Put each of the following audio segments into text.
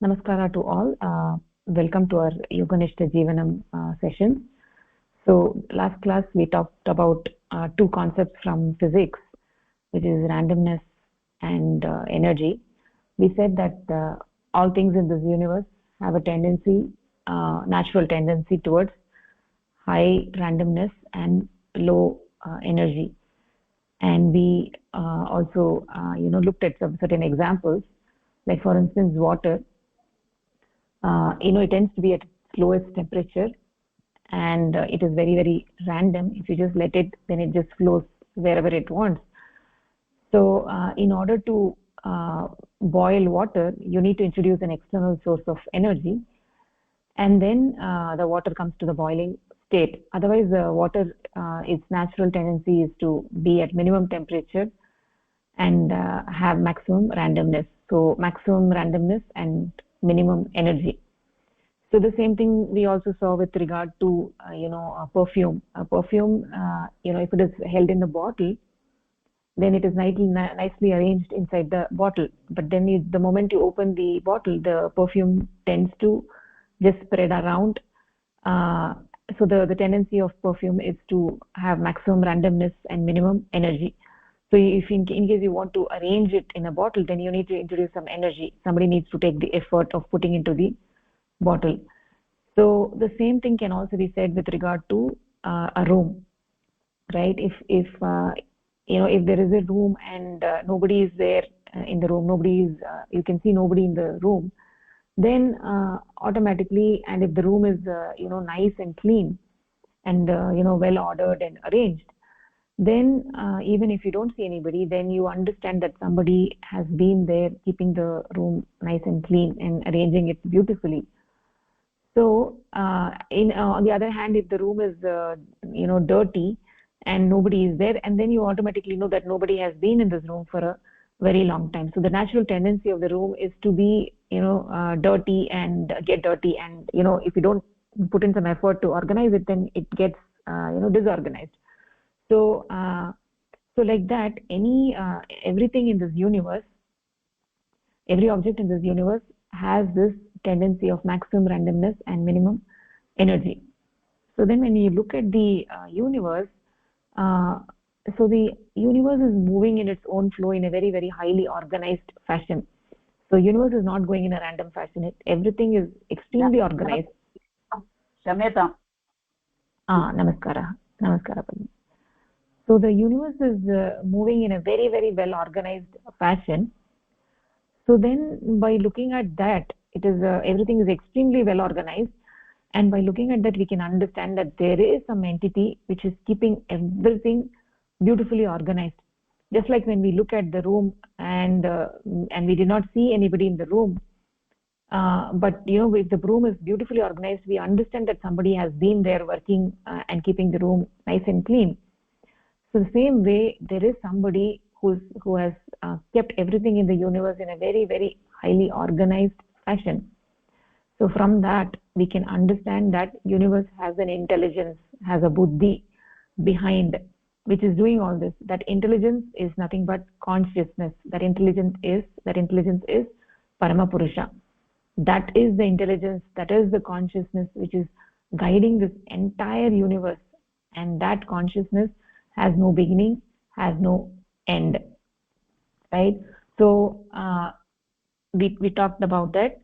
Namaskara to all. Welcome to our Yoganishta Jeevanam session. So last class we talked about two concepts from physics, which is randomness and energy. We said that all things in this universe have a tendency, natural tendency towards high randomness and low energy. And we also, looked at some certain examples, like for instance, water. It tends to be at lowest temperature, and it is very, very random. If you just let it, then it just flows wherever it wants. So in order to boil water, you need to introduce an external source of energy, and then the water comes to the boiling state. Otherwise, the water, its natural tendency is to be at minimum temperature and have maximum randomness. So maximum randomness and minimum energy. So the same thing we also saw with regard to perfume. Perfume, if it is held in the bottle, then it is nicely arranged inside the bottle. But then the moment you open the bottle, the perfume tends to just spread around. So the tendency of perfume is to have maximum randomness and minimum energy. So if in case you want to arrange it in a bottle, then you need to introduce some energy. Somebody needs to take the effort of putting into the bottle. So the same thing can also be said with regard to a room, right? If there is a room and nobody is there in the room, you can see nobody in the room, then automatically, and if the room is nice and clean and well ordered and arranged, then even if you don't see anybody, then you understand that somebody has been there keeping the room nice and clean and arranging it beautifully. So on the other hand, if the room is dirty and nobody is there, and then you automatically know that nobody has been in this room for a very long time. So the natural tendency of the room is to be dirty and get dirty, and if you don't put in some effort to organize it, then it gets disorganized. So like that, everything in this universe, every object in this universe has this tendency of maximum randomness and minimum energy. So then when you look at the universe, so the universe is moving in its own flow in a very, very highly organized fashion. So universe is not going in a random fashion. Everything is extremely organized. Shameta. Namaskara. Namaskara. So the universe is moving in a very, very well organized fashion. So then by looking at that, it is everything is extremely well organized, and by looking at that, we can understand that there is some entity which is keeping everything beautifully organized. Just like when we look at the room and we did not see anybody in the room, but if the room is beautifully organized, we understand that somebody has been there working and keeping the room nice and clean. So the same way, there is somebody who has kept everything in the universe in a very, very highly organized fashion. So from that, we can understand that universe has an intelligence, has a buddhi behind, which is doing all this. That intelligence is nothing but consciousness. That intelligence is Paramapurusha. That is the intelligence, that is the consciousness which is guiding this entire universe. And that consciousness has no beginning, has no end, right? So we talked about that,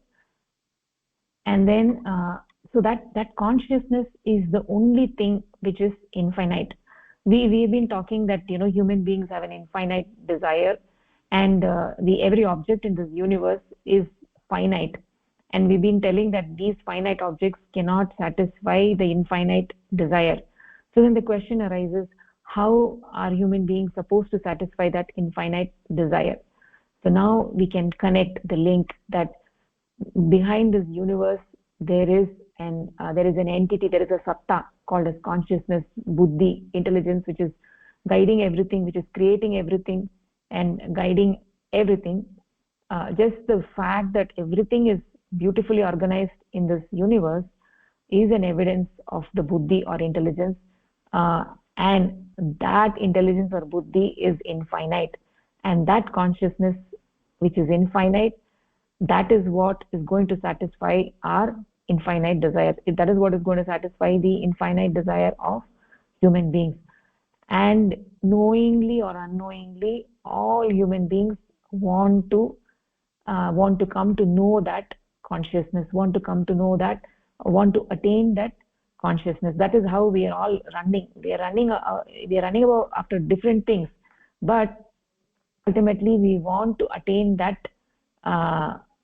and then so that consciousness is the only thing which is infinite. We've been talking that human beings have an infinite desire, and every object in this universe is finite, and we've been telling that these finite objects cannot satisfy the infinite desire. So then the question arises, how are human beings supposed to satisfy that infinite desire? So now we can connect the link that behind this universe there is an entity, there is a satta called as consciousness, buddhi, intelligence, which is guiding everything, which is creating everything and guiding everything. Just the fact that everything is beautifully organized in this universe is an evidence of the buddhi or intelligence, and that intelligence or buddhi is infinite, and that consciousness which is infinite that is what is going to satisfy our infinite desire. That is what is going to satisfy the infinite desire of human beings. And knowingly or unknowingly, all human beings want to come to know that consciousness, want to come to know that, want to attain that consciousness. That is how we are all running. We are running after different things, but ultimately we want to attain that.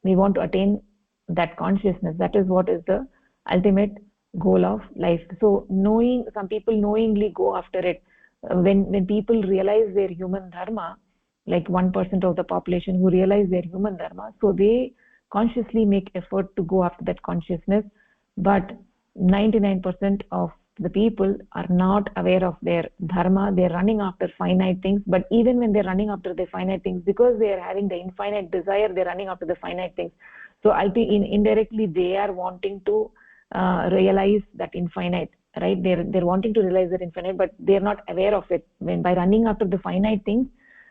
We want to attain that consciousness. That is what is the ultimate goal of life. So knowing, some people knowingly go after it. When people realize their human dharma, like 1% of the population who realize their human dharma, so they consciously make effort to go after that consciousness. But 99% of the people are not aware of their dharma. They're running after finite things. But even when they're running after the finite things, because they are having the infinite desire, they're running after the finite things. So indirectly they are wanting to realize that infinite, right? They're wanting to realize that infinite, but they're not aware of it. When by running after the finite things,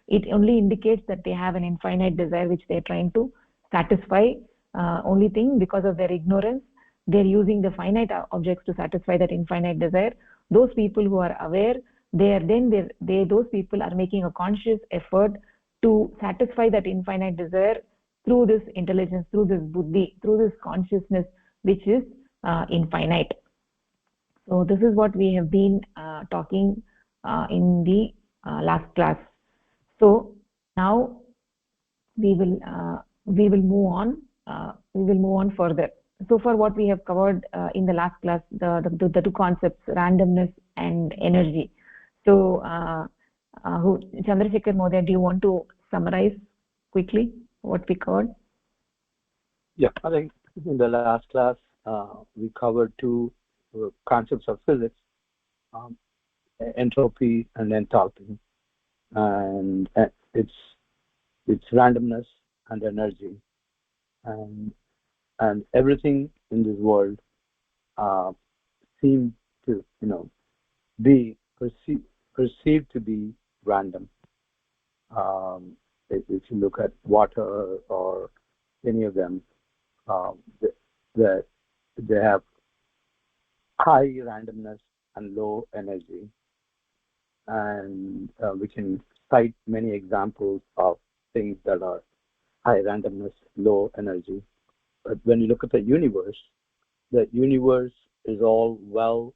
it only indicates that they have an infinite desire which they're trying to satisfy. Only thing, because of their ignorance, they're using the finite objects to satisfy that infinite desire. Those people who are aware, those people are making a conscious effort to satisfy that infinite desire through this intelligence, through this buddhi, through this consciousness which is infinite. So this is what we have been talking in the last class. So now we will move on. We will move on further. So far, what we have covered in the last class, the two concepts, randomness and energy. So, Chandrasekhar Mohdaya, do you want to summarize quickly what we covered? Yeah, I think in the last class we covered two concepts of physics, um, entropy and enthalpy, and its randomness and energy, and everything in this world uh, seems to be perceived to be random. If you look at water or any of them, um, they, they have high randomness and low energy, and we can cite many examples of things that are high randomness, low energy. But when you look at the universe is all well,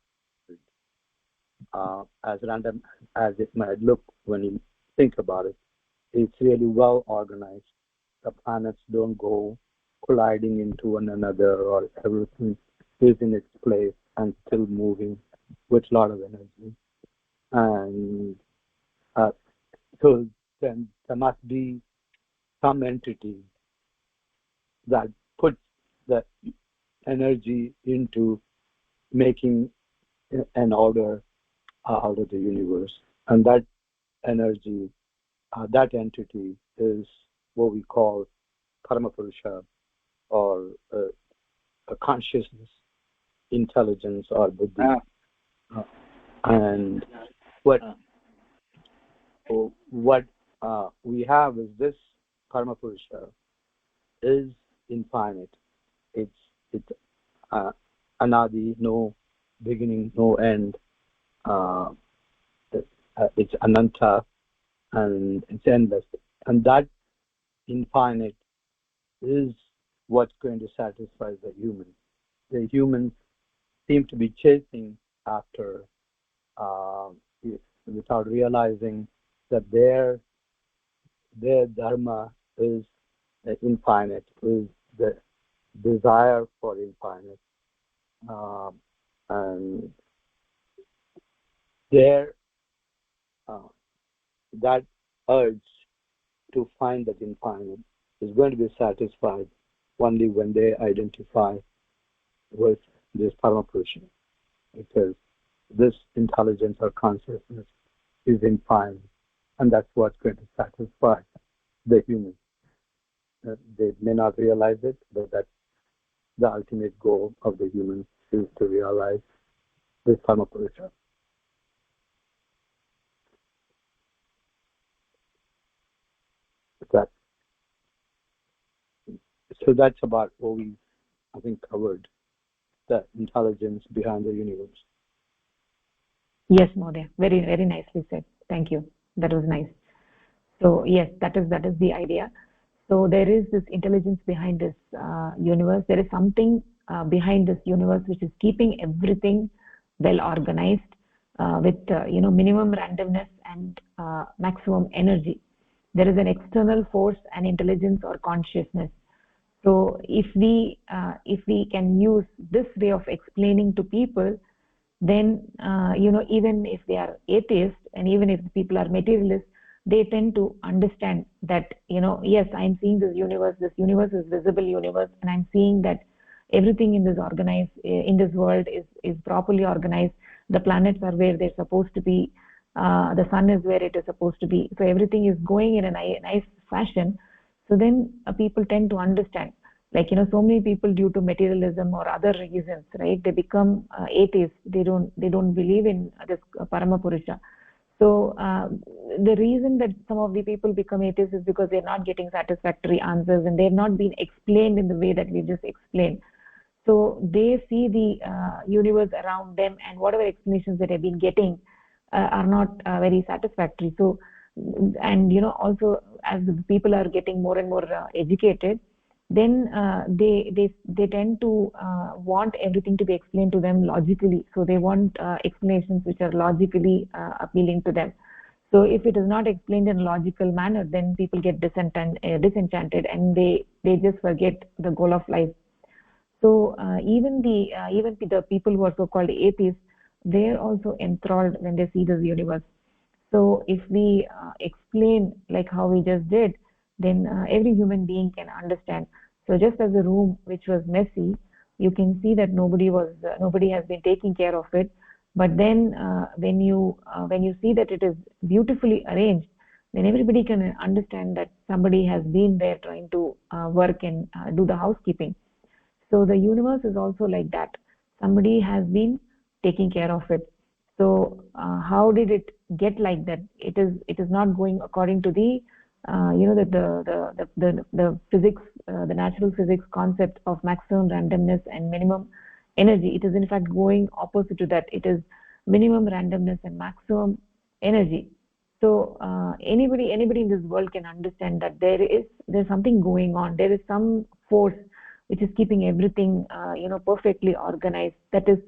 as random as it might look when you think about it. It's really well organized. The planets don't go colliding into one another, or everything is in its place and still moving with a lot of energy. And uh, so then there must be some entity that puts the energy into making an order out of the universe. And that energy, that entity is what we call Paramapurusha, or a consciousness, intelligence, or buddhi. And what we have is this Paramapurusha is infinite. It's anadi, no beginning, no end. Uh, it's ananta, and it's endless. And that infinite is what's going to satisfy the human. The humans seem to be chasing after, uh, without realizing that their dharma is infinite, is the desire for infinite, um, and their that urge to find that infinite is going to be satisfied only when they identify with this Paramapurusha, because this intelligence or consciousness is infinite, and that's what's going to satisfy the human. They may not realize it, but that's the ultimate goal of the human, is to realize this Paramapurusha. So that's about what we, I think, covered, the intelligence behind the universe. Yes, Mohdaya, very very nicely said. Thank you, that was nice. So yes, that is the idea. So there is this intelligence behind this universe. There is something behind this universe which is keeping everything well organized, with minimum randomness and maximum energy. There is an external force, an intelligence or consciousness. So if we can use this way of explaining to people, then even if they are atheists and even if people are materialists, they tend to understand that yes, I'm seeing this universe is visible universe, and I'm seeing that everything in this organized in this world is properly organized. The planets are where they're supposed to be, the sun is where it is supposed to be, so everything is going in a nice fashion. So then people tend to understand, like so many people, due to materialism or other reasons, right, they become atheists. They don't believe in this parama purusha. So the reason that some of the people become atheists is because they're not getting satisfactory answers, and they're not being explained in the way that we just explained. So they see the universe around them, and whatever explanations that they've been getting are not very satisfactory. So, and also, as the people are getting more and more educated, then they tend to want everything to be explained to them logically. So they want explanations which are logically appealing to them. So if it is not explained in a logical manner, then people get disenchanted, and they just forget the goal of life. So even the people who are so called atheists, they are also enthralled when they see this universe. So if we explain like how we just did, then every human being can understand. So just as a room which was messy, you can see that nobody has been taking care of it. But then when you see that it is beautifully arranged, then everybody can understand that somebody has been there trying to work and do the housekeeping. So the universe is also like that. Somebody has been taking care of it. So how did it get like that? It is not going according to the the physics, the natural physics concept of maximum randomness and minimum energy. It is in fact going opposite to that. It is minimum randomness and maximum energy. So anybody in this world can understand that there's something going on. There is some force which is keeping everything perfectly organized, that is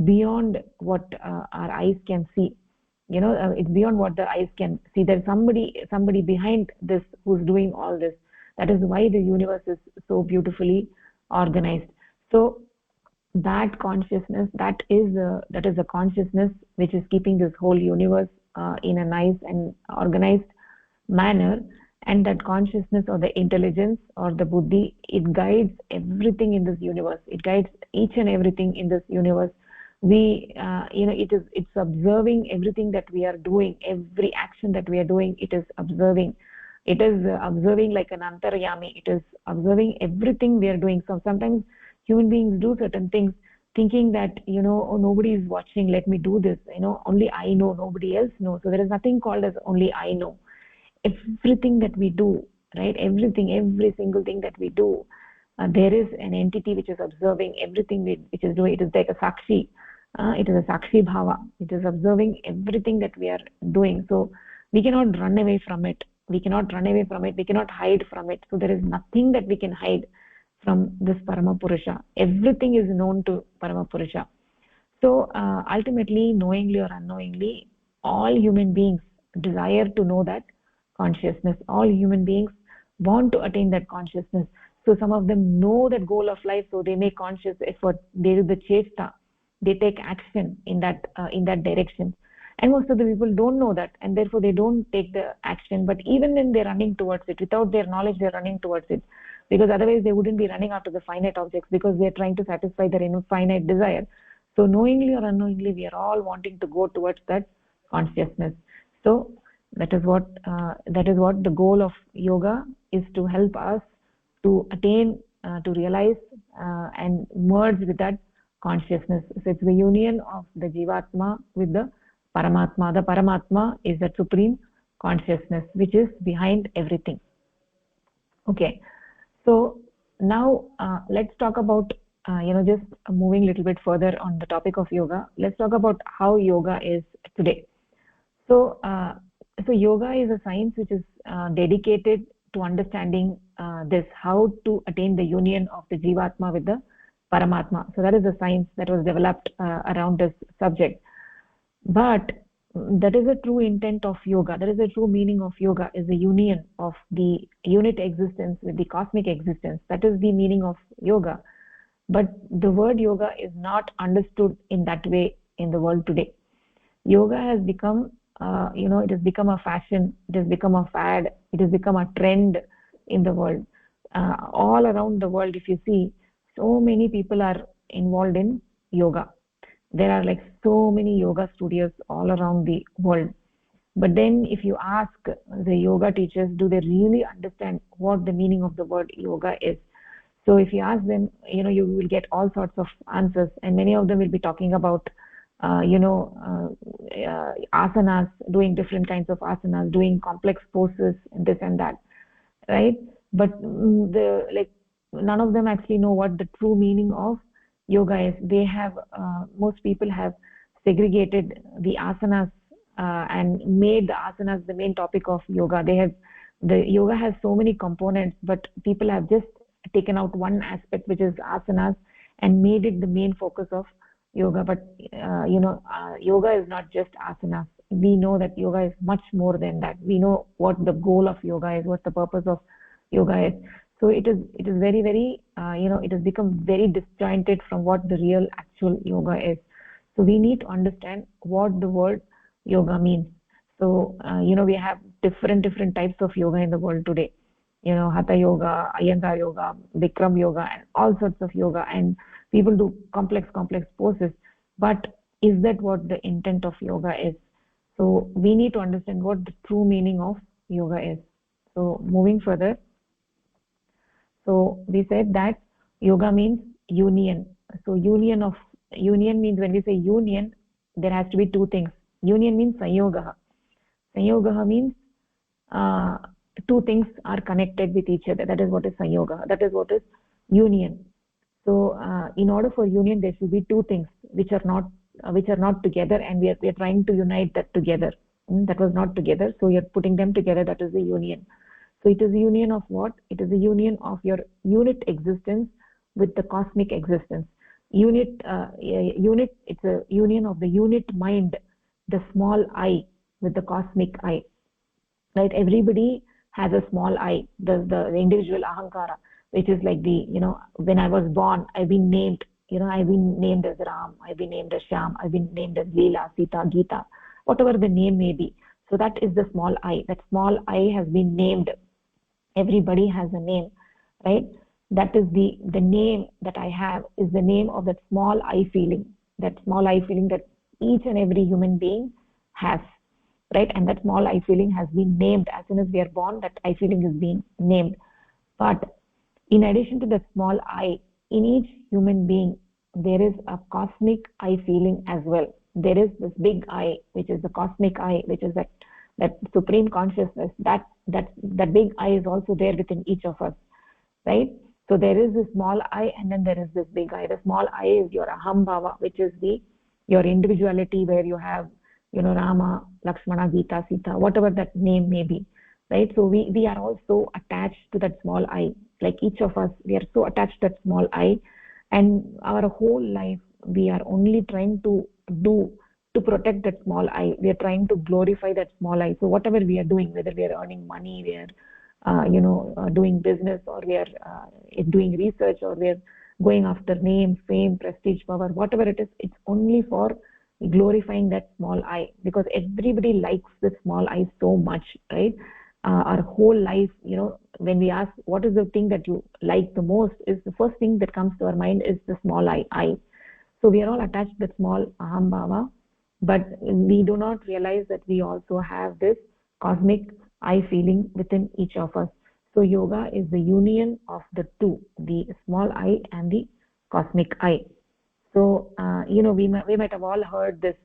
beyond what our eyes can see. It's beyond what the eyes can see. There's somebody behind this who's doing all this. That is why the universe is so beautifully organized. So that consciousness, that is a consciousness which is keeping this whole universe in a nice and organized manner. And that consciousness or the intelligence or the buddhi, it guides everything in this universe. It guides each and everything in this universe. It's observing everything that we are doing. Every action that we are doing, it is observing. It is observing like an antaryami. It is observing everything we are doing. So sometimes human beings do certain things thinking that oh, nobody is watching, let me do this, only I know, nobody else knows. So there is nothing called as only I know. Everything that we do, right, every single thing that we do, there is an entity which is observing everything which is doing. It is like a sakshi. It is a sakshi bhava. It is observing everything that we are doing. So we cannot run away from it. We cannot hide from it. So there is nothing that we can hide from this parama purusha. Everything is known to parama purusha. So ultimately, knowingly or unknowingly, all human beings desire to know that consciousness. All human beings want to attain that consciousness. So some of them know that goal of life, so they make conscious effort. They do the chesta. They take action in that direction. And most of the people don't know that, and therefore they don't take the action. But even when they're running towards it, without their knowledge, they're running towards it, because otherwise they wouldn't be running after the finite objects, because they're trying to satisfy their infinite desire. So knowingly or unknowingly, we are all wanting to go towards that consciousness. So that is what the goal of yoga is, to help us to attain, to realize and merge with that consciousness. So it's the union of the jivatma with the paramatma. The paramatma is that supreme consciousness which is behind everything. Okay, so now let's talk about just moving a little bit further on the topic of yoga. Let's talk about how yoga is today. So yoga is a science which is dedicated to understanding this, how to attain the union of the Jivatma with the Paramatma. So that is the science that was developed around this subject. But that is the true intent of yoga. That is the true meaning of yoga, is the union of the unit existence with the cosmic existence. That is the meaning of yoga. But the word yoga is not understood in that way in the world today. Yoga has become it has become a fashion, it has become a fad, it has become a trend in the world. All around the world, if you see, so many people are involved in yoga. There are like so many yoga studios all around the world. But then if you ask the yoga teachers, do they really understand what the meaning of the word yoga is? So if you ask them, you will get all sorts of answers, and many of them will be talking about asanas, doing different kinds of asanas, doing complex poses, and this and that, right? But none of them actually know what the true meaning of yoga is. They have most people have segregated the asanas and made the asanas the main topic of yoga. The yoga has so many components, but people have just taken out one aspect, which is asanas, and made it the main focus of yoga. But yoga is not just asanas. We know that yoga is much more than that. We know what the goal of yoga is, what the purpose of yoga is. So it is very, very it has become very disjointed from what the real actual yoga is. So we need to understand what the word yoga means. So we have different types of yoga in the world today. Hatha yoga, Iyengar yoga, Bikram yoga, and all sorts of yoga, and people do complex poses. But is that what the intent of yoga is? So we need to understand what the true meaning of yoga is. So moving further, so we said that yoga means union. So union means, when we say union, there has to be two things. Union means sanyogaha. Sanyogaha means two things are connected with each other. That is what is sanyoga. That is what is union. So in order for union, there should be two things which are not together, and we are trying to unite that together. That was not together, so you're putting them together. That is the union. So it is a union of what? It is a union of your unit existence with the cosmic existence. Unit, it's a union of the unit mind, the small I, with the cosmic I. Right? Everybody has a small I, the individual ahankara, which is like when I was born, I've been named, I've been named as Ram, I've been named as Shyam, I've been named as Leela, Sita, Geeta, whatever the name may be. So that is the small I. That small I has been named. Everybody has a name, right? That is the name that I have, is the name of that small I feeling. That small I feeling that each and every human being has. Right? And that small I feeling has been named. As soon as we are born, that I feeling is being named. But in addition to the small I, in each human being, there is a cosmic I feeling as well. There is this big I, which is the cosmic I, which is that supreme consciousness. That big I is also there within each of us, right? So there is this small I, and then there is this big I. The small I is your aham bhava, which is your individuality, where you have Rama, Lakshmana, Geeta, Sita, whatever that name may be, right? So we are also attached to that small I. Like each of us, we are so attached to that small I, and our whole life we are only trying to do to protect that small I. We are trying to glorify that small I. So whatever we are doing, whether we are earning money, we are doing business, or we are doing research, or we are going after name, fame, prestige, power, whatever it is, it's only for glorifying that small I, because everybody likes the small I so much, right? Our whole life, when we ask what is the thing that you like the most, is the first thing that comes to our mind is the small I. So we are all attached to the small aham bhava, but we do not realize that we also have this cosmic I feeling within each of us. So yoga is the union of the two, the small I and the cosmic I. So we might have all heard this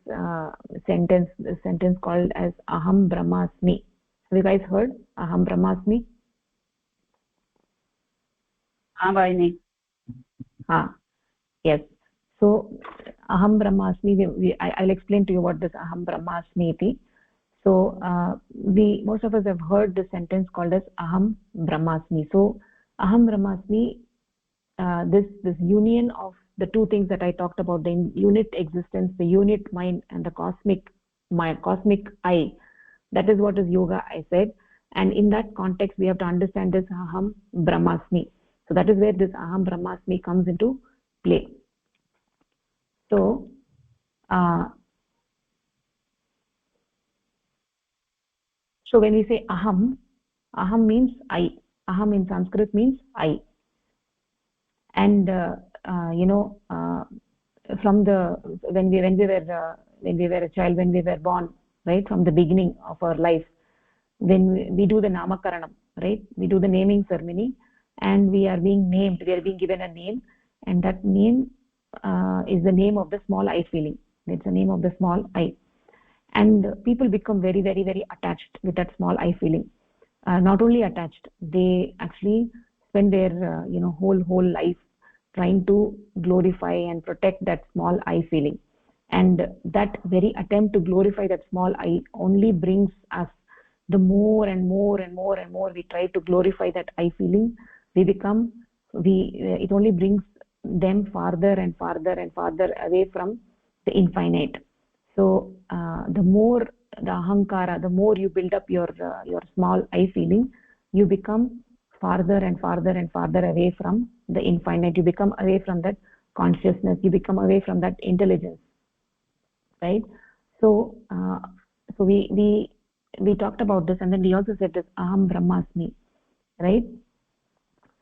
sentence called as aham brahmasmi. Have you guys heard aham brahmasmi? Bhavini. Yes. So aham brahmasmi, I'll explain to you what this aham brahmasmi iti. So most of us have heard this sentence called as aham brahmasmi. So aham brahmasmi, this union of the two things that I talked about, the unit existence, the unit mind, and the cosmic I, that is what is yoga, I said. And in that context we have to understand this aham brahmasmi. So that is where this aham brahmasmi comes into play. So so when we say aham means I. Aham in Sanskrit means I. And from the when we were a child, when we were born, right, from the beginning of our life, when we do the namakaranam, right, we do the naming ceremony, and we are being named, we are being given a name, and that name is the name of the small I feeling. It's the name of the small I, and people become very, very, very attached with that small I feeling. Not only attached, they actually spend their whole life trying to glorify and protect that small I feeling. And that very attempt to glorify that small I only brings us, the more and more and more and more we try to glorify that I feeling, it only brings them farther and farther and farther away from the infinite. So the more the ahankara, the more you build up your small I feeling, you become farther and farther and farther away from the infinite. You become away from that consciousness, you become away from that intelligence, right? So we talked about this, and then we also said this aham brahmasmi, right?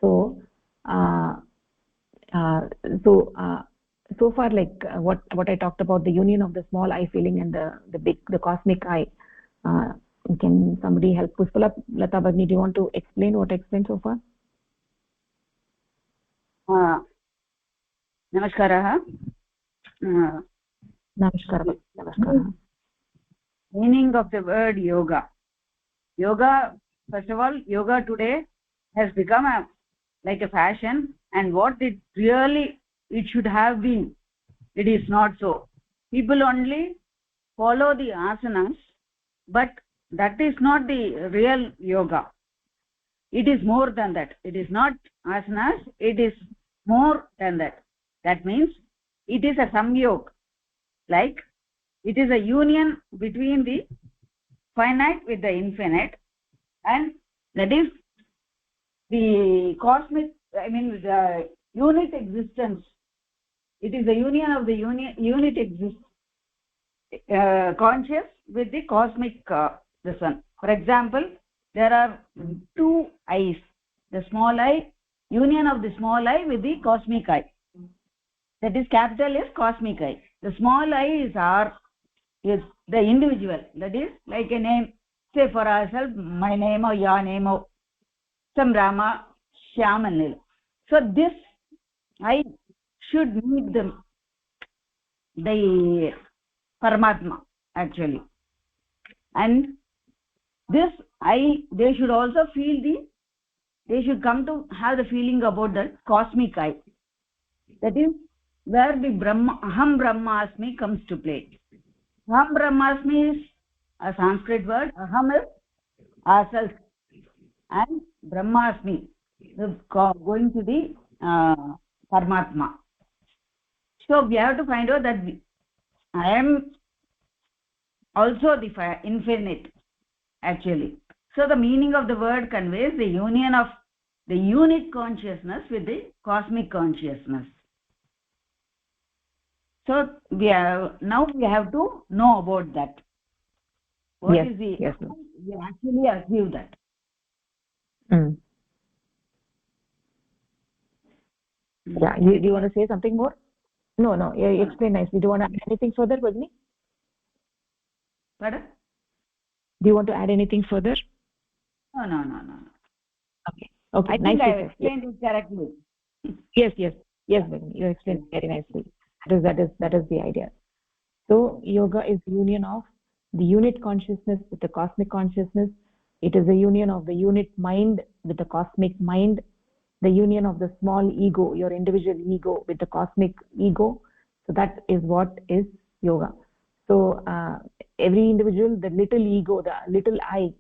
So uh, uh, so uh, so far, like what I talked about, the union of the small I feeling and the cosmic I. Can somebody help? Pushpala, Lata Bhagini, do you want to explain what I explained so far? Namaskaraha. Namaskar. Namaskar. Meaning of the word yoga. Yoga, first of all, yoga today has become like a fashion, and what it really it should have been, it is not so. People only follow the asanas, but that is not the real yoga. It is more than that. It is not asanas, it is more than that. That means it is a samyog, like it is a union between the finite with the infinite, and that is the cosmic, I mean the unit existence. It is the union of the unit conscious with the cosmic the sun. For example, there are two eyes, the small eye, union of the small eye with the cosmic eye, that is capital is cosmic eye. The small eye is the individual, that is like a name, say for ourselves, my name or your name or some Rama, Shyam and Nil. So this I should meet the Paramatma actually, and this they should also they should come to have the feeling about the cosmic I. That is where the Aham Brahmasmi comes to play. Aham Brahmasmi is a Sanskrit word. Aham is ourself, and Brahmasmi is going to the Paramatma. So we have to find out that I am also the infinite actually. So the meaning of the word conveys the union of the unit consciousness with the cosmic consciousness. So we have to know about that. What Yes, is the yes. we actually achieve that. Mm. Yeah, do you want to say something more? No, you explain nicely. Do you want to add anything further, Bhagini? Pardon? Do you want to add anything further? No. Okay. I think I explained it correctly. Yes, Bhagini, you explained very nicely. That is the idea. So yoga is union of the unit consciousness with the cosmic consciousness. It is a union of the unit mind with the cosmic mind. the union of the small ego, your individual ego, with the cosmic ego. So that is what is yoga. So every individual, the little ego, the little I,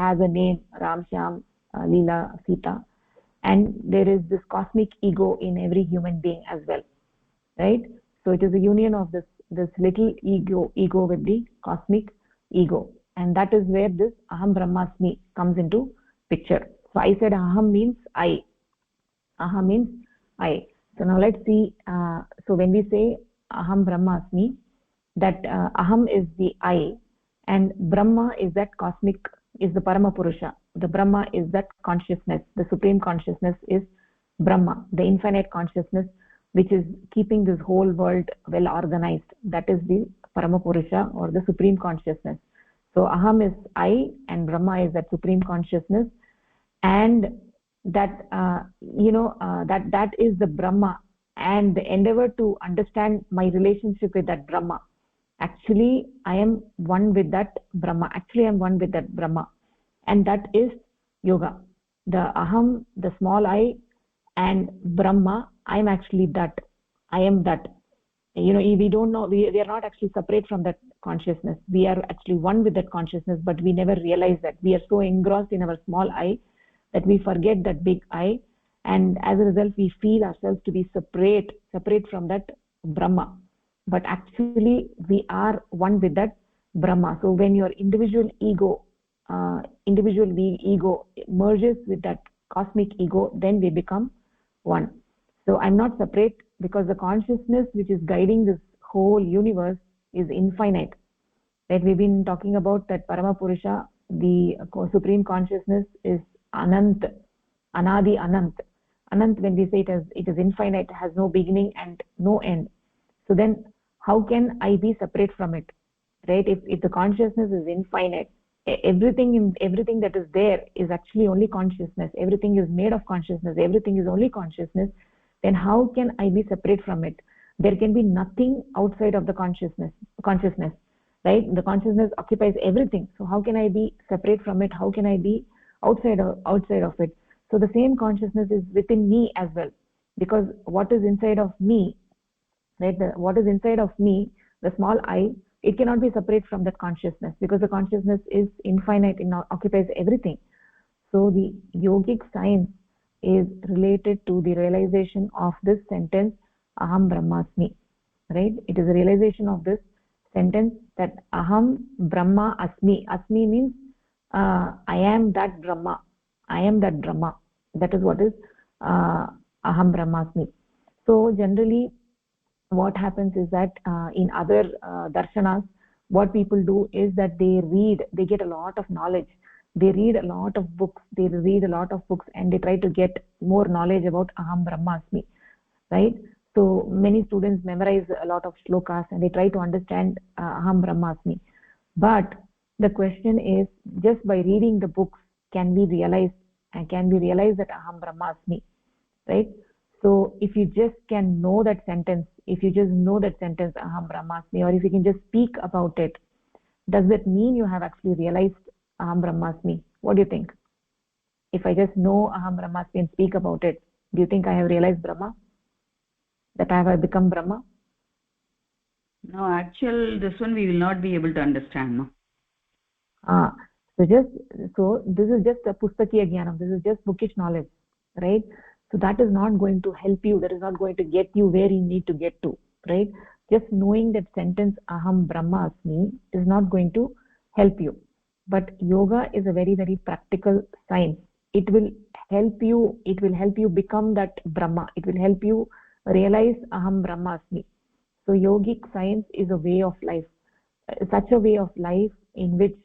has a name: Ram, Shyam, Leela, Sita, and there is this cosmic ego in every human being as well, right? So it is a union of this little ego with the cosmic ego, and that is where this Aham Brahmasmi comes into picture. So I said Aham means I. Aham means I. So now let's see. So when we say Aham Brahmasmi, that Aham is the I, and Brahma is that cosmic, is the Parama Purusha. The Brahma is that consciousness. The supreme consciousness is Brahma, the infinite consciousness, which is keeping this whole world well organized. That is the Parama Purusha, or the supreme consciousness. So Aham is I, and Brahma is that supreme consciousness, and that that is the Brahma, and the endeavor to understand my relationship with that Brahma. Actually I am one with that Brahma. Actually I am one with that Brahma, and that is yoga. The Aham, the small I, and Brahma, I am actually that. I am that. We don't know, we are not actually separate from that consciousness. We are actually one with that consciousness, but we never realize that. We are so engrossed in our small I that we forget that big I, and as a result we feel ourselves to be separate from that Brahma. But actually we are one with that Brahma. So when your individual ego merges with that cosmic ego, then we become one. So I'm not separate, because the consciousness which is guiding this whole universe is infinite. Right? We've been talking about that Parama Purusha, the supreme consciousness, is Anant, Anadi Anant. Anant, when we say it is infinite, has no beginning and no end. So then how can I be separate from it? Right? If the consciousness is infinite, everything that is there is actually only consciousness. Everything is made of consciousness. Everything is only consciousness. Then how can I be separate from it? There can be nothing outside of the consciousness, right? The consciousness occupies everything. So how can I be separate from it? How can I be outside of it? So the same consciousness is within me as well, because what is inside of me, right? What is inside of me, the small I, it cannot be separate from that consciousness, because the consciousness is infinite, it occupies everything. So the yogic science is related to the realization of this sentence, Aham Brahmasmi, right? It is a realization of this sentence, that Aham Brahma Asmi. Asmi means I am that Brahma. I am that Brahma. That is what is Aham Brahmasmi. So generally what happens is that in other darshanas, what people do is that they get a lot of knowledge. They read a lot of books, and they try to get more knowledge about Aham Brahmasmi, right? So many students memorize a lot of shlokas, and they try to understand Aham Brahmasmi. But the question is, just by reading the books, can we realize that Aham Brahmasmi, right? So if you just can know that sentence, Aham Brahmasmi, or if you can just speak about it, does that mean you have actually realized Aham Brahmasmi? What do you think? If I just know Aham Brahmasmi and speak about it, do you think I have realized Brahma? That I have become Brahma? No, actual, this one we will not be able to understand, no? So this is just a Pustakiya Jnanam. This is just bookish knowledge, right? So that is not going to help you. That is not going to get you where you need to get to, right? Just knowing that sentence Aham Brahmasmi is not going to help you. But yoga is a very, very practical science. It will help you. It will help you become that Brahma. It will help you realize Aham Brahmasmi. So yogic science is a way of life, such a way of life in which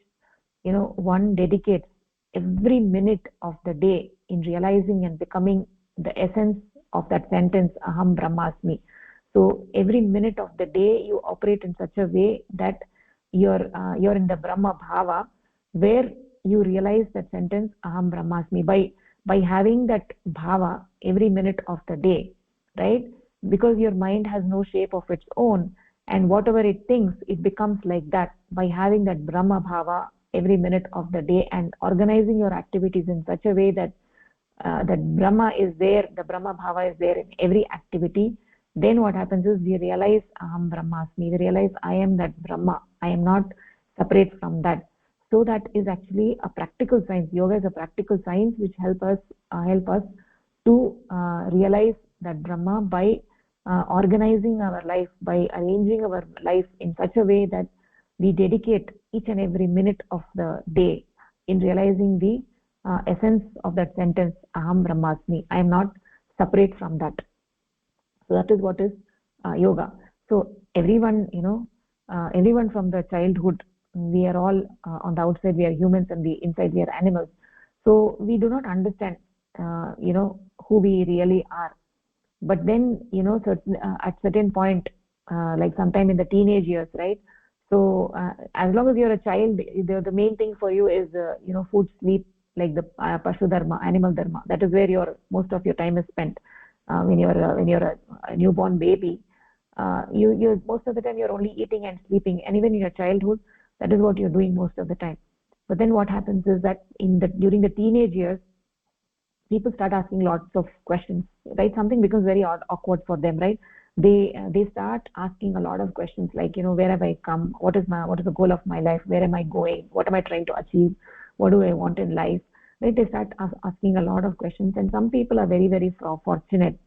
one dedicates every minute of the day in realizing and becoming the essence of that sentence Aham Brahmasmi. So every minute of the day you operate in such a way that you're in the Brahma Bhava, where you realize that sentence Aham Brahmasmi by having that bhava every minute of the day, right? Because your mind has no shape of its own, and whatever it thinks, it becomes like that. By having that Brahma Bhava every minute of the day and organizing your activities in such a way that that Brahma is there, the Brahma Bhava is there in every activity, then what happens is we realize Aham Brahmasmi, we realize I am that Brahma, I am not separate from that. So that is actually a practical science. Yoga is a practical science which help us to realize that Brahma by organizing our life, by arranging our life in such a way that we dedicate each and every minute of the day in realizing the essence of that sentence, Aham Brahmasmi, I am not separate from that. So that is what is yoga. So everyone, everyone from the childhood, we are all on the outside we are humans and the inside we are animals. So we do not understand who we really are. But then at certain point, like sometime in the teenage years, right? So as long as you're a child, the main thing for you is food, sleep, like the pashu dharma, animal dharma. That is where most of your time is spent. When you're a newborn baby, you most of the time you're only eating and sleeping, and even in your childhood, that is what you're doing most of the time. But then what happens is that during the teenage years, people start asking lots of questions, right? Something becomes very awkward for them, right? They start asking a lot of questions, like where have I come, what is the goal of my life, where am I going, what am I trying to achieve, what do I want in life, right? They start asking a lot of questions, and some people are very, very fortunate,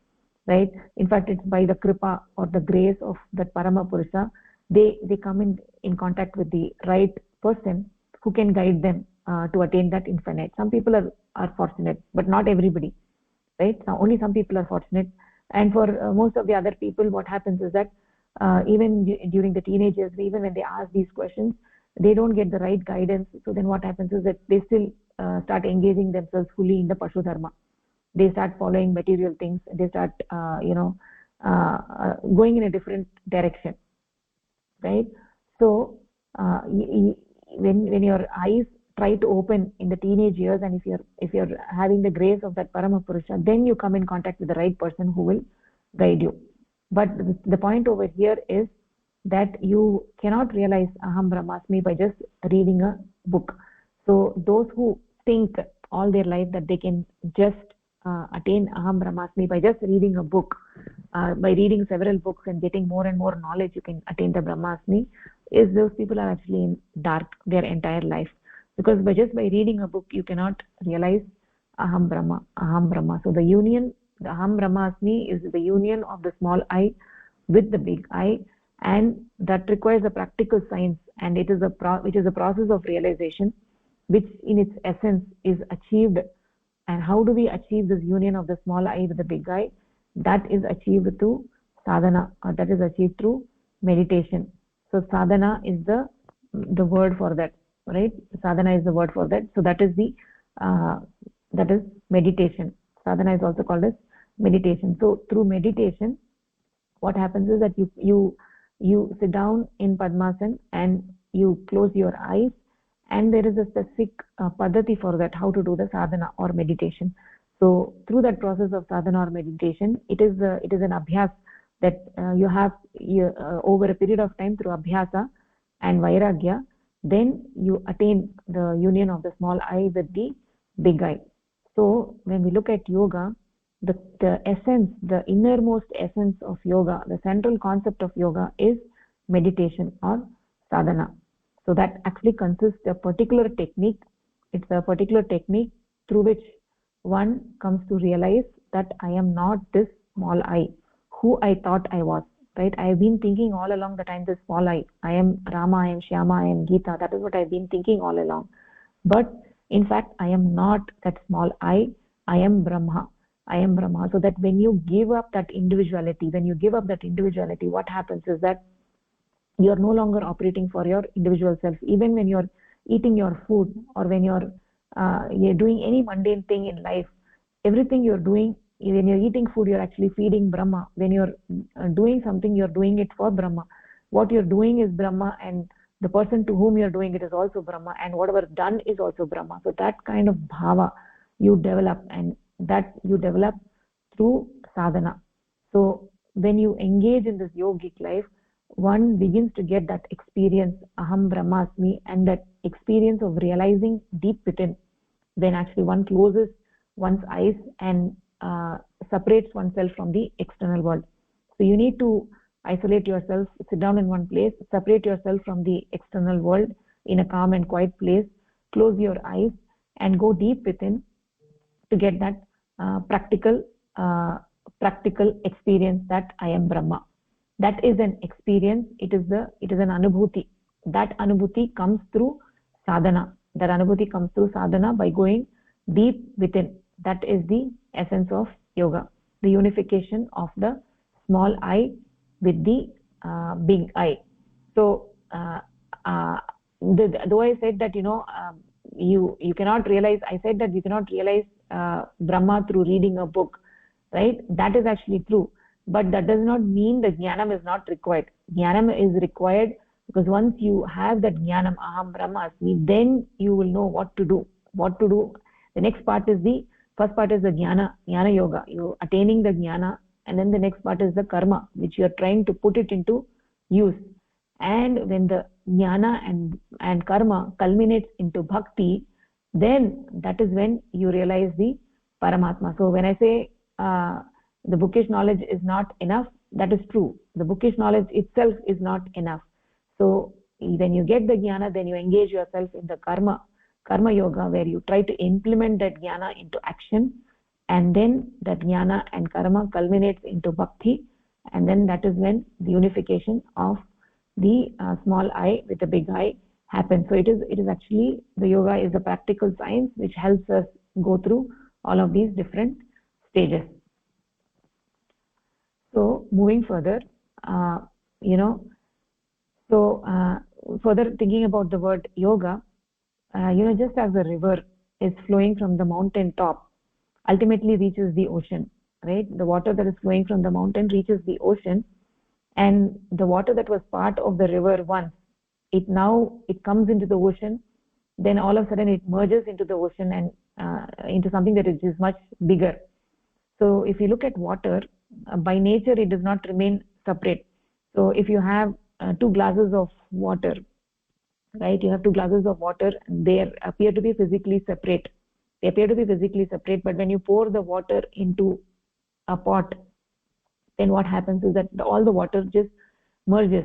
right? In fact, it's by the kripa or the grace of that Parama Purusha, they come in contact with the right person who can guide them to attain that infinite. Some people are fortunate, but not everybody, right? Now only some people are fortunate, and for most of the other people, what happens is that even during the teenage years, even when they ask these questions, they don't get the right guidance. So then what happens is that they still start engaging themselves fully in the pashu dharma. They start following material things, they start going in a different direction, right? So when your eyes try to open in the teenage years, and if you're having the grace of that Parama Purusha, then you come in contact with the right person who will guide you. But the point over here is that you cannot realize Aham Brahmasmi by just reading a book. So those who think all their life that they can just attain Aham Brahmasmi by just reading a book, by reading several books and getting more and more knowledge, you can attain the Brahmasmi, is those people are actually in dark their entire life. Because just by reading a book, you cannot realize Aham Brahma, Aham Brahma. So the Aham Brahmasmi is the union of the small I with the big I, and that requires a practical science, and it is which is a process of realization, which in its essence is achieved. And how do we achieve this union of the small I with the big I? That is achieved through sadhana, or that is achieved through meditation. So sadhana is the word for that, right? Sadhana is the word for that. So that is meditation. Sadhana is also called as meditation. So through meditation, what happens is that you sit down in Padmasana and you close your eyes, and there is a specific paddhati for that, how to do the sadhana or meditation. So through that process of sadhana or meditation, it is an abhyas that you have over a period of time through abhyasa and vairagya, then you attain the union of the small I with the big I. So when we look at yoga, the essence, the innermost essence of yoga, the central concept of yoga is meditation or sadhana. So that actually consists of a particular technique. It's a particular technique through which one comes to realize that I am not this small I who I thought I was, right? I have been thinking all along that I am this small I am Rama, I am Shyama, I am Geeta. That is what I've been thinking all along. But in fact, I am not that small I am Brahma. I am Brahma. So that when you give up that individuality, what happens is that you are no longer operating for your individual self. Even when you're eating your food, or when you're doing any mundane thing in life, everything you're doing, when you're eating food, you're actually feeding Brahma. When you're doing something, you're doing it for Brahma. What you're doing is Brahma, and the person to whom you're doing it is also Brahma, and whatever done is also Brahma. So that kind of bhava you develop, and that you develop through sadhana. So when you engage in this yogic life, one begins to get that experience, Aham Brahmasmi, and that experience of realizing deep within, when actually one closes one's eyes and separates oneself from the external world. So you need to isolate yourself, sit down in one place, separate yourself from the external world in a calm and quiet place, close your eyes and go deep within to get that practical experience that I am Brahma. That is an experience. It is an anubhuti. That anubhuti comes through sadhana. That anubhuti comes through sadhana by going deep within. That is the essence of yoga, the unification of the small I with the big I. So though I said that you cannot realize, I said that you cannot realize Brahma through reading a book, right? That is actually true, but that does not mean that jnanam is not required. Jnanam is required because once you have that jnanam, aham brahmasmi, then you will know what to do. The next part is the first part is the jnana yoga, you attaining the jnana, and then the next part is the karma, which you are trying to put it into use. And when the jnana and karma culminates into bhakti, then that is when you realize the Paramatma. So when I say the bookish knowledge is not enough, that is true. The bookish knowledge itself is not enough. So when you get the jnana, then you engage yourself in the karma yoga, where you try to implement that jnana into action, and then that jnana and karma culminates into bhakti, and then that is when the unification of the small I with the big I happens. So it is actually, the yoga is a practical science which helps us go through all of these different stages. So moving further, further thinking about the word yoga, just as a river is flowing from the mountain top, ultimately reaches the ocean, right? The water that is flowing from the mountain reaches the ocean, and the water that was part of the river once, it comes into the ocean, then all of a sudden it merges into the ocean and into something that is much bigger. So if you look at water, by nature it does not remain separate. So if you have 2 glasses of water, right, you have 2 glasses of water, they appear to be physically separate. But when you pour the water into a pot, then what happens is that all the water just merges.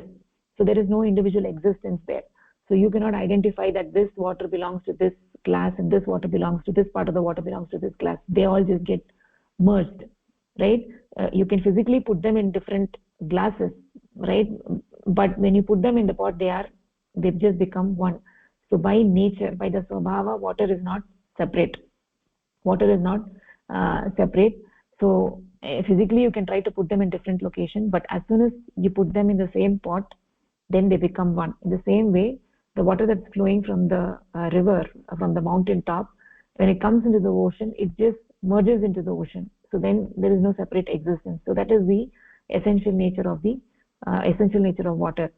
So there is no individual existence there. So you cannot identify that this water belongs to this glass and this water belongs to this, part of the water belongs to this glass. They all just get merged, right? You can physically put them in different glasses, right? But when you put them in the pot, they just become one. So by nature, by the swabhava, water is not separate. So physically you can try to put them in different locations, but as soon as you put them in the same pot, then they become one. In the same way, the water that's flowing from the river, from the mountain top, when it comes into the ocean, it just merges into the ocean. So then there is no separate existence. So that is the essential nature of water.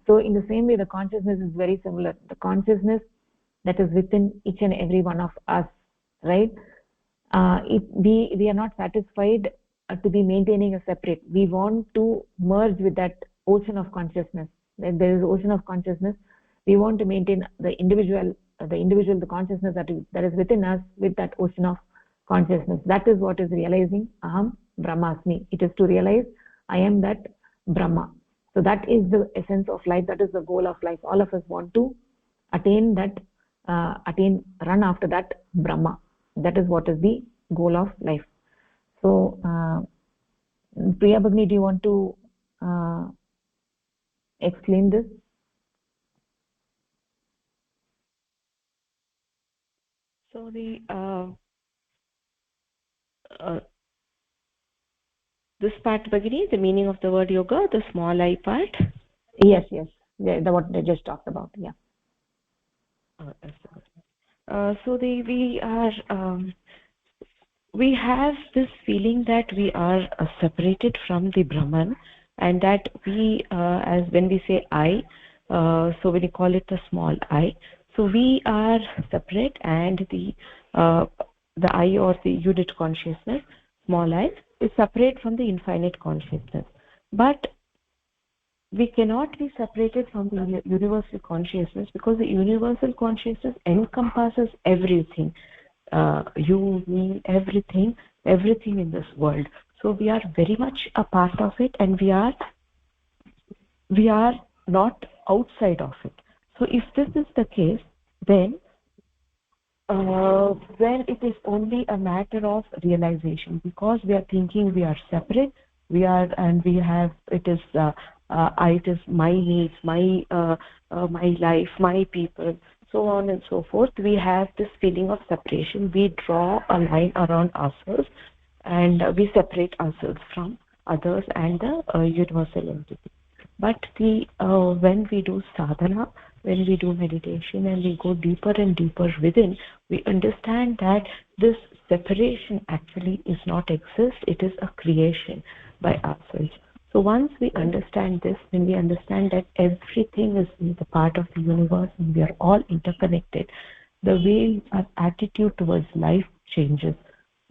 So in the same way, the consciousness is very similar. The consciousness that is within each and every one of us, right? We are not satisfied to be maintaining a separate. We want to merge with that ocean of consciousness. There is ocean of consciousness. We want to maintain the individual, the consciousness that is within us with that ocean of consciousness. That is what is realizing aham brahmasmi. It is to realize I am that Brahma. So that is the essence of life. That is the goal of life. All of us want to run after that Brahma. That is what is the goal of life. So Priya Bhagini, do you want to explain this? So this part, Bhagini, the meaning of the word yoga, the small I part. Yes, what they just talked about. Yeah. So we have this feeling that we are separated from the Brahman, and that we, as when we say I, so when you call it the small I, so we are separate, and the I, or the unit consciousness, small I, is separate from the infinite consciousness. But we cannot be separated from the universal consciousness, because the universal consciousness encompasses everything. you, me, everything in this world. So we are very much a part of it, and we are not outside of it. So if this is the case, then when it is only a matter of realization, because we are thinking we are separate, we are, and we have, it is my needs, my life, my people, so on and so forth. We have this feeling of separation. We draw a line around ourselves, and we separate ourselves from others and the universal entity. But when we do sadhana, when we do meditation, and we go deeper and deeper within, we understand that this separation actually is not exist. It is a creation by ourselves. So once we understand this, when we understand that everything is the part of the universe and we are all interconnected, the way our attitude towards life changes,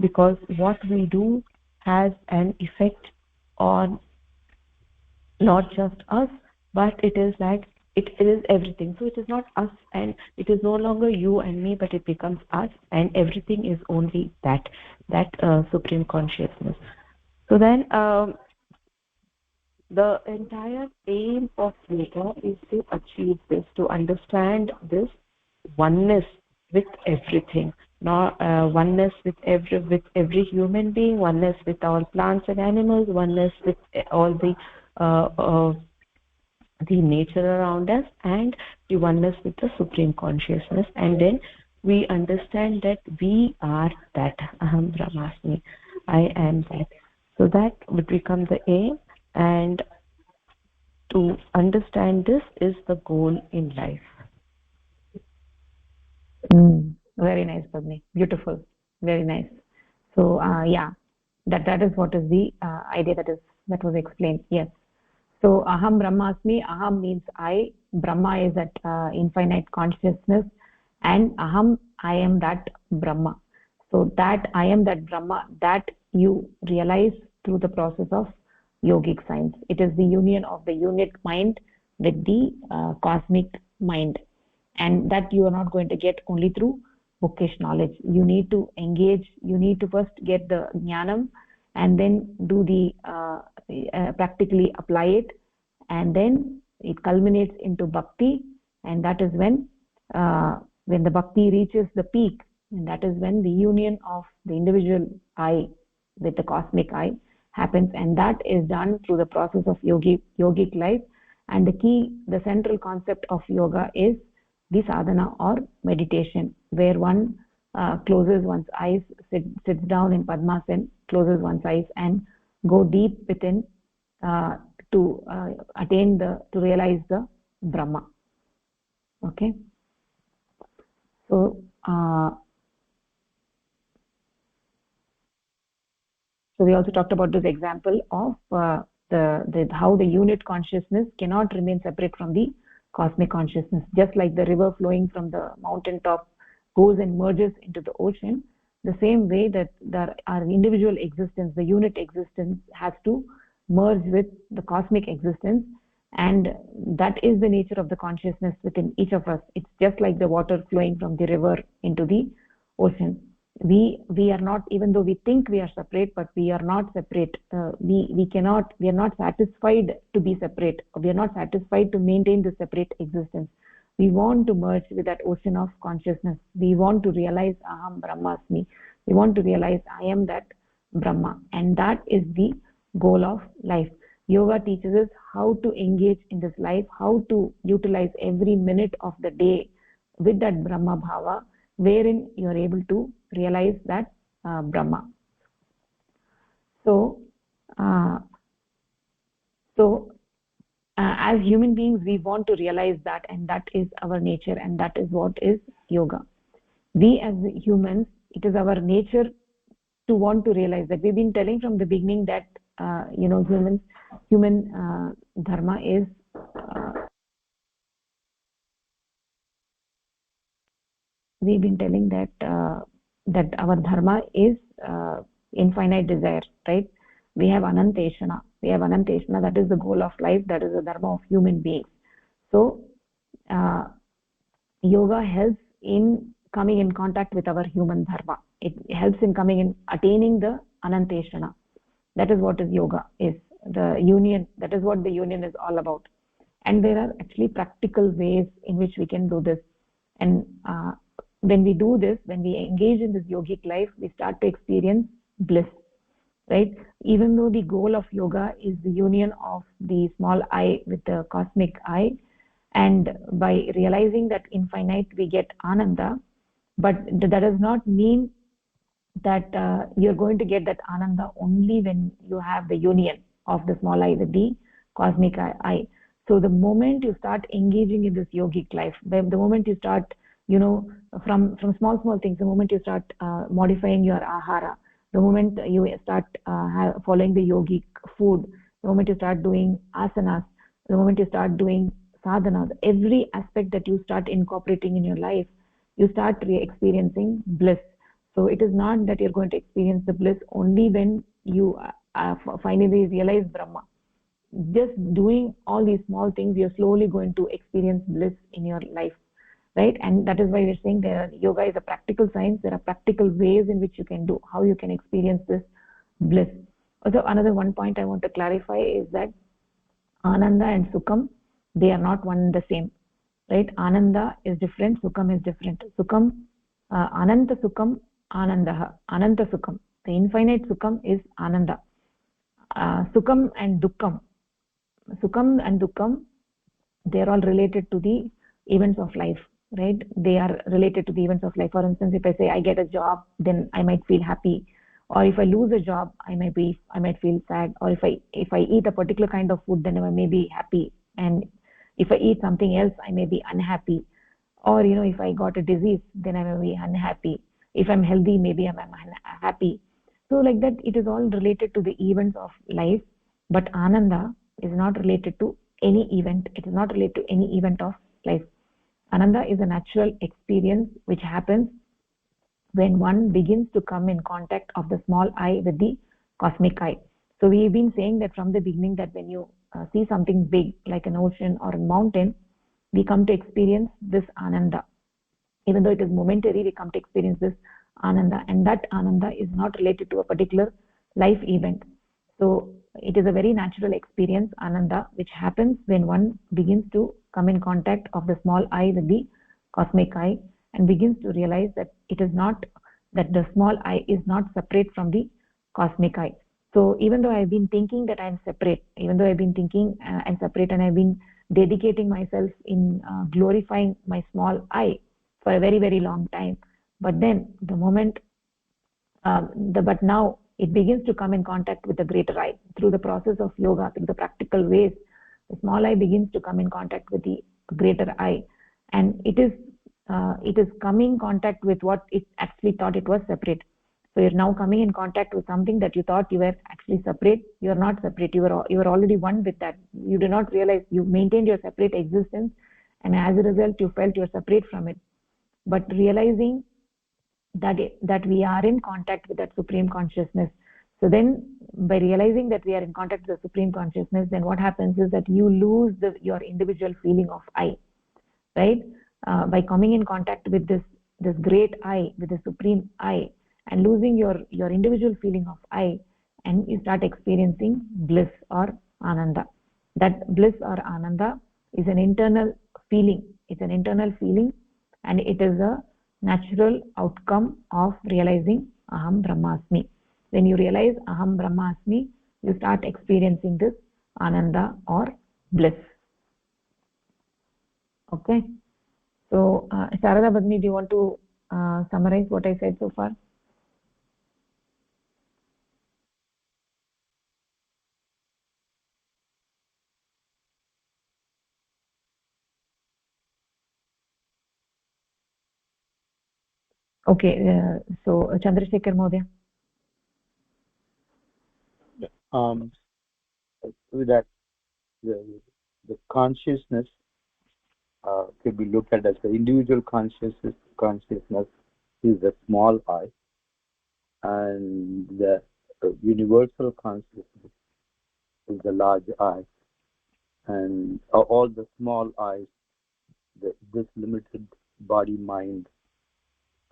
because what we do has an effect on not just us, but it is like it is everything. So it is not us, and it is no longer you and me, but it becomes us, and everything is only that supreme consciousness. So then the entire aim of yoga is to achieve this, to understand this oneness with everything, not oneness with every human being, oneness with all plants and animals, oneness with all uh, uh, the nature around us, and the oneness with the supreme consciousness. And then we understand that we are that, aham brahmasmi, I am that. So that would become the aim, and to understand this is the goal in life. Very nice, Padmi. Beautiful. Very nice. So, yeah, that is what is the idea that was explained. Yes. So, aham brahmasmi. Aham means I. Brahma is that infinite consciousness, and aham, I am that Brahma. So that I am that Brahma, that you realize through the process of yogic science. It is the union of the unit mind with the cosmic mind, and that you are not going to get only through bookish knowledge. You need to engage. You need to first get the jnanam, and then do the practically apply it, and then it culminates into bhakti, and that is when the bhakti reaches the peak, and that is when the union of the individual I with the cosmic I happens, and that is done through the process of yogic life. And the central concept of yoga is the sadhana or meditation, where one closes one's eyes, sits down in padmasana, closes one's eyes, and go deep within to to realize the Brahma. Okay. So so we also talked about this example of the how the unit consciousness cannot remain separate from the cosmic consciousness. Just like the river flowing from the mountain top goes and merges into the ocean, the same way that our individual existence, the unit existence, has to merge with the cosmic existence, and that is the nature of the consciousness within each of us. It's just like the water flowing from the river into the ocean. We are not, even though we think we are separate, but we are not separate. We are not satisfied to be separate. We are not satisfied to maintain the separate existence. We want to merge with that ocean of consciousness. We want to realize aham brahmasmi. We want to realize I am that Brahma, and that is the goal of life. Yoga teaches us how to engage in this life, how to utilize every minute of the day with that Brahma bhava, wherein you are able to realize that Brahma. So as human beings, we want to realize that, and that is our nature, and that is what is yoga. We as humans, it is our nature to want to realize that. We've been telling from the beginning that human dharma is we've been telling that that our dharma is infinite desire, right? We have ananteshana. That is the goal of life. That is the dharma of human beings. So yoga helps in coming in contact with our human dharma. It helps in coming in attaining the ananteshana. That is what is yoga is, the union. That is what the union is all about. And there are actually practical ways in which we can do this. And when we do this, when we engage in this yogic life, we start to experience bliss, right? Even though the goal of yoga is the union of the small I with the cosmic I, and by realizing that infinite we get ananda, but that does not mean that you're going to get that ananda only when you have the union of the small I with the cosmic I. So the moment you start engaging in this yogic life, the moment you start, from small things, the moment you start modifying your ahara, the moment you start following the yogic food, the moment you start doing asanas, the moment you start doing sadhanas, every aspect that you start incorporating in your life, you start experiencing bliss. So it is not that you're going to experience the bliss only when you finally realize Brahma. Just doing all these small things, you're slowly going to experience bliss in your life, right? And that is why we're saying yoga is a practical science. There are practical ways in which you can do, how you can experience this bliss. Also, another one point I want to clarify is that Ananda and Sukham, they are not one and the same, right? Ananda is different, Sukham is different. Sukham, Ananta Sukham, Anandaha, Ananta Sukham. The infinite Sukham is Ananda. Sukham and Dukkham, they are all related to the events of life, right? They are related to the events of life. For instance, if I say I get a job, then I might feel happy, or if I lose a job, I might feel sad, or if I eat a particular kind of food, then I may be happy, and if I eat something else, I may be unhappy, or if I got a disease, then I may be unhappy. If I'm healthy, maybe I'm happy. So like that, it is all related to the events of life, but Ananda is not related to any event. It is not related to any event of life. Ananda is a natural experience which happens when one begins to come in contact of the small I with the cosmic I. So we've been saying that from the beginning, that when you see something big like an ocean or a mountain, we come to experience this Ananda. Even though it is momentary, we come to experience this Ananda, and that Ananda is not related to a particular life event. So it is a very natural experience, Ananda, which happens when one begins to come in contact of the small I with the cosmic I, and begins to realize that it is not, that the small I is not separate from the cosmic I. So even though I've been thinking that I'm separate, even though I've been thinking I'm separate, and I've been dedicating myself in glorifying my small I for a very, very long time, but then the moment but now it begins to come in contact with the greater I through the process of yoga, through the practical ways. The small I begins to come in contact with the greater I, and it is coming in contact with what it actually thought it was separate. So you're now coming in contact with something that you thought you were actually separate. You are not separate. You are already one with that. You do not realize you maintained your separate existence, and as a result, you felt you're separate from it. But realizing that we are in contact with that supreme consciousness, so then by realizing that we are in contact with the supreme consciousness, then what happens is that you lose your individual feeling of I, right? By coming in contact with this great I, with the supreme I, and losing your individual feeling of I, and you start experiencing bliss or Ananda. That bliss or Ananda is an internal feeling. It's an internal feeling, and it is a natural outcome of realizing Aham Brahmasmi. When you realize Aham Brahmasmi, you start experiencing this Ananda or bliss. Okay. So, Sharada Bhagini, do you want to summarize what I said so far? Okay. So, Chandrasekhar Mohdaya. With that, the consciousness could be looked at as the individual consciousness. Consciousness is the small I, and the universal consciousness is the large I, and all the small I's, this limited body mind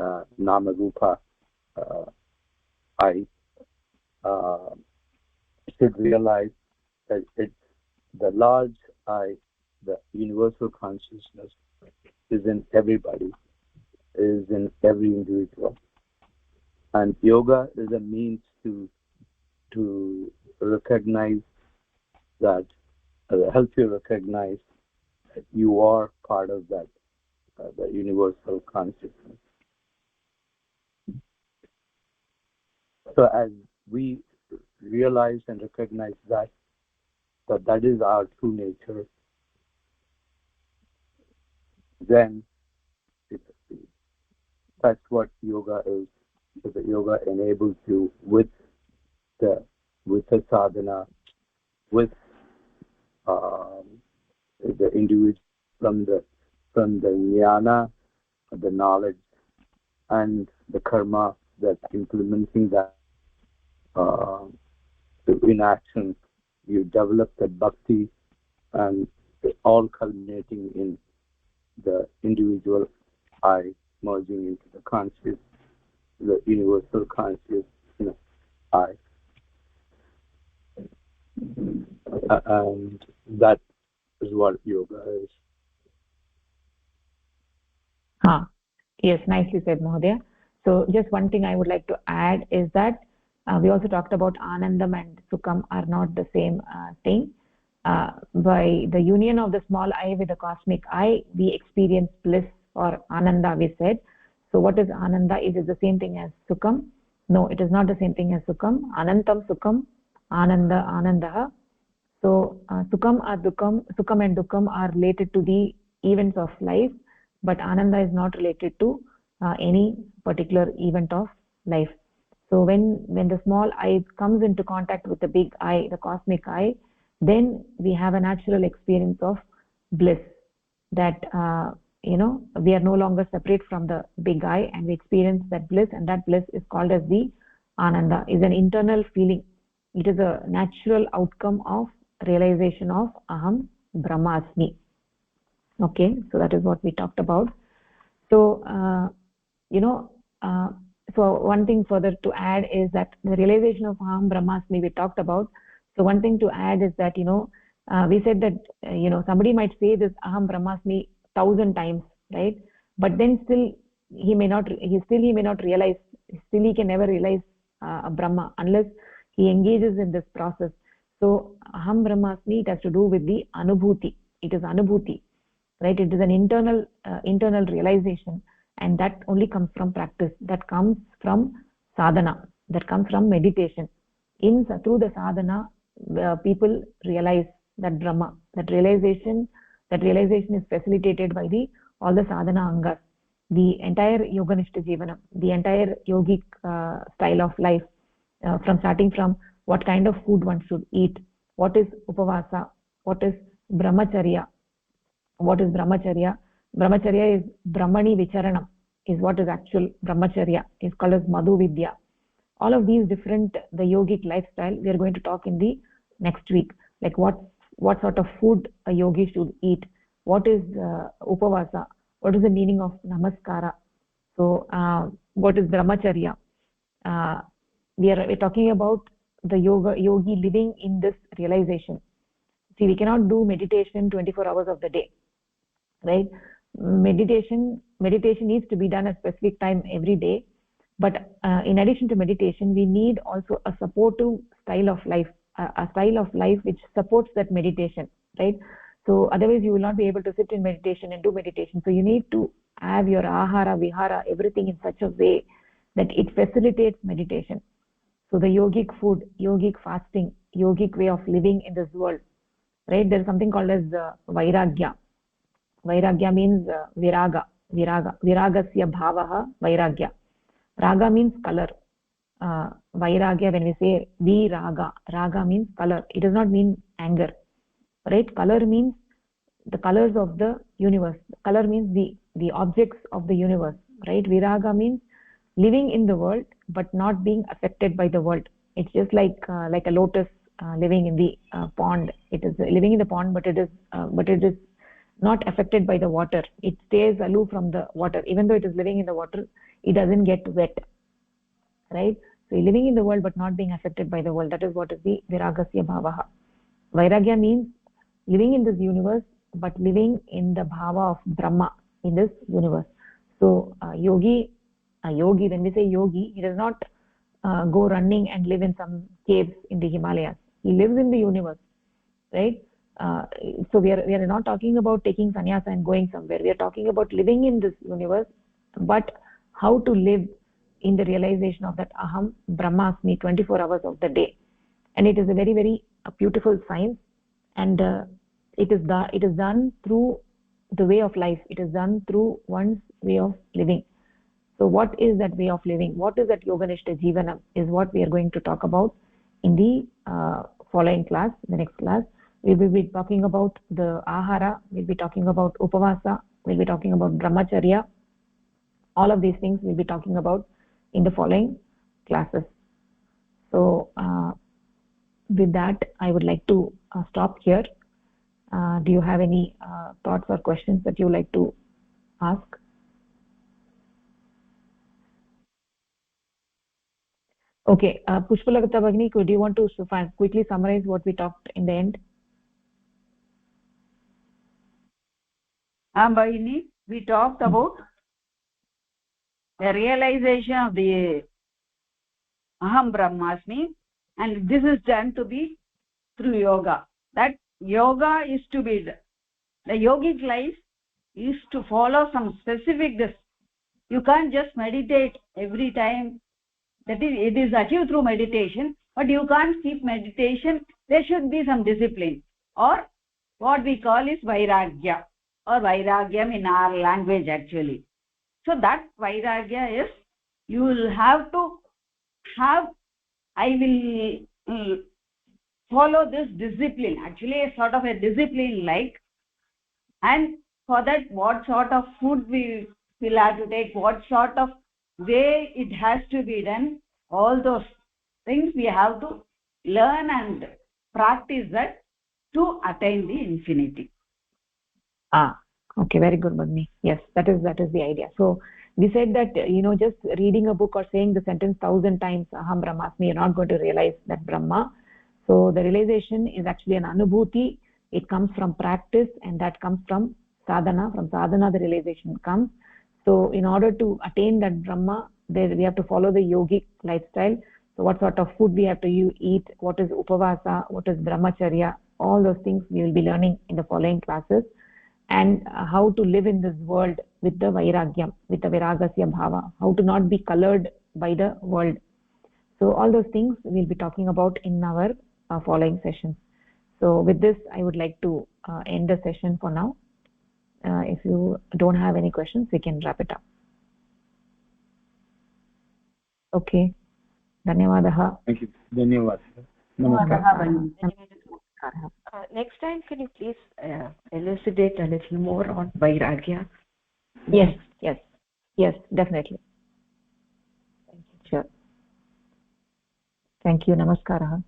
Namarupa I, uh, should realize that it's the large I, the universal consciousness, is in everybody, is in every individual, and yoga is a means to recognize that, help you recognize that you are part of that, the universal consciousness. So as we realize and recognize that is our true nature, then it, that's what yoga is. So the yoga enables you the with the sadhana, with um, the individual, from the jnana, the knowledge, and the karma, that implementing that uh, in action, you develop the bhakti, and all culminating in the individual I merging into the conscious, the universal conscious, I, and that is what yoga is. Yes, nicely said, Mahodaya. So just one thing I would like to add is that we also talked about Anandam and Sukham are not the same thing. By the union of the small I with the cosmic I, we experience bliss or Ananda, we said. So what is Ananda? Is it the same thing as Sukham? No, it is not the same thing as Sukham. Anantam Sukham, Ananda, Anandaha. So Sukham and Dukkam are related to the events of life, but Ananda is not related to any particular event of life. So when the small I comes into contact with the big I, the cosmic I, then we have a natural experience of bliss, that we are no longer separate from the big I, and we experience that bliss, and that bliss is called as the Ananda. Is an internal feeling. It is a natural outcome of realization of Aham Brahmasmi. Okay, so that is what we talked about. So so one thing further to add is that the realization of Aham Brahmasmi we talked about. So one thing to add is that we said that somebody might say this Aham Brahmasmi 1,000 times, right? But then still he may not realize, still he can never realize a Brahma unless he engages in this process. So Aham Brahmasmi, it has to do with the Anubhuti. It is Anubhuti, right? It is an internal realization, and that only comes from practice, that comes from sadhana, that comes from meditation. Through the sadhana, people realize that Brahma. That realization is facilitated by all the sadhana angas, the entire yoganishta jivanam, the entire yogic style of life, starting from what kind of food one should eat, what is upavasa, what is brahmacharya. What is brahmacharya? Brahmacharya is brahmani vicharanam, is what is actual brahmacharya, is called as madhu vidya. All of these different, the yogic lifestyle, we are going to talk in the next week, like what sort of food a yogi should eat, what is upavasa, what is the meaning of namaskara. So what is brahmacharya? We're talking about the yogi living in this realization. See, we cannot do meditation 24 hours of the day, right? Meditation needs to be done at a specific time every day, but in addition to meditation, we need also a supportive style of life, a style of life which supports that meditation, right? So otherwise you will not be able to sit in meditation and do meditation. So you need to have your ahara, vihara, everything in such a way that it facilitates meditation. So the yogic food, yogic fasting, yogic way of living in this world, right? There is something called as vairagya. Vairagya means viragasya bhavaha vairagya. Raga means color. Vairagya, when we say raga means color. It does not mean anger, right? Color means the colors of the universe. Color means the objects of the universe, right? Viraga means living in the world but not being affected by the world. It's just like a lotus living in the pond. It is living in the pond, but it is not affected by the water. It stays aloof from the water. Even though it is living in the water, it doesn't get wet, right? So living in the world but not being affected by the world, that is what is the viragasya bhavaha. Vairagya means living in this universe but living in the bhava of Brahma in this universe. So yogi, when we say yogi, he does not go running and live in some caves in the Himalayas. He lives in the universe, right? So we are not talking about taking sannyasa and going somewhere. We are talking about living in this universe, but how to live in the realization of that aham brahmasmi 24 hours of the day. And it is a very beautiful science, and it is done through the way of life. It is done through one's way of living. So what is that way of living? What is that yoganishta jivanam is what we are going to talk about in the following class, the next class. We will be talking about the ahara, we'll be talking about upavasa, we'll be talking about brahmacharya. All of these things we'll be talking about in the following classes. So with that, I would like to stop here. Do you have any thoughts or questions that you would like to ask? Okay, Pushpalata Bhagini, do you want to quickly summarize what we talked in the end? Bhagini, we talked about the realization of the aham brahmasmi, and this is done to be through yoga. That yoga is to be the yogic life is to follow some specific this. You can't just meditate every time. That is, it is achieved through meditation, but you can't keep meditation. There should be some discipline, or what we call is vairagya, or vairagyam in our language actually. So that vairagya is, you will have to have, I will follow this discipline, actually a sort of a discipline like, and for that what sort of food we will have to take, what sort of way it has to be done, all those things we have to learn and practice that to attain the infinity. Okay, very good, Bhagini. Yes, that is the idea. So we said that just reading a book or saying the sentence 1,000 times aham brahmasmi, you're not going to realize that Brahma. So the realization is actually an anubhuti. It comes from practice, and that comes from sadhana. From sadhana the realization comes. So in order to attain that Brahma, we have to follow the yogic lifestyle. So what sort of food we have to eat, what is upavasa, what is brahmacharya, all those things we will be learning in the following classes. And how to live in this world with the vairagyam, with the viragasya bhava, how to not be colored by the world. So all those things we'll be talking about in our following sessions. So with this, I would like to end the session for now. If you don't have any questions, we can wrap it up. Okay. Dhanyavadah. Thank you. Dhanyavad. Next time, can you please elucidate a little more on vairagya? Yes, definitely. Thank you. Sure. Thank you. Namaskaraha.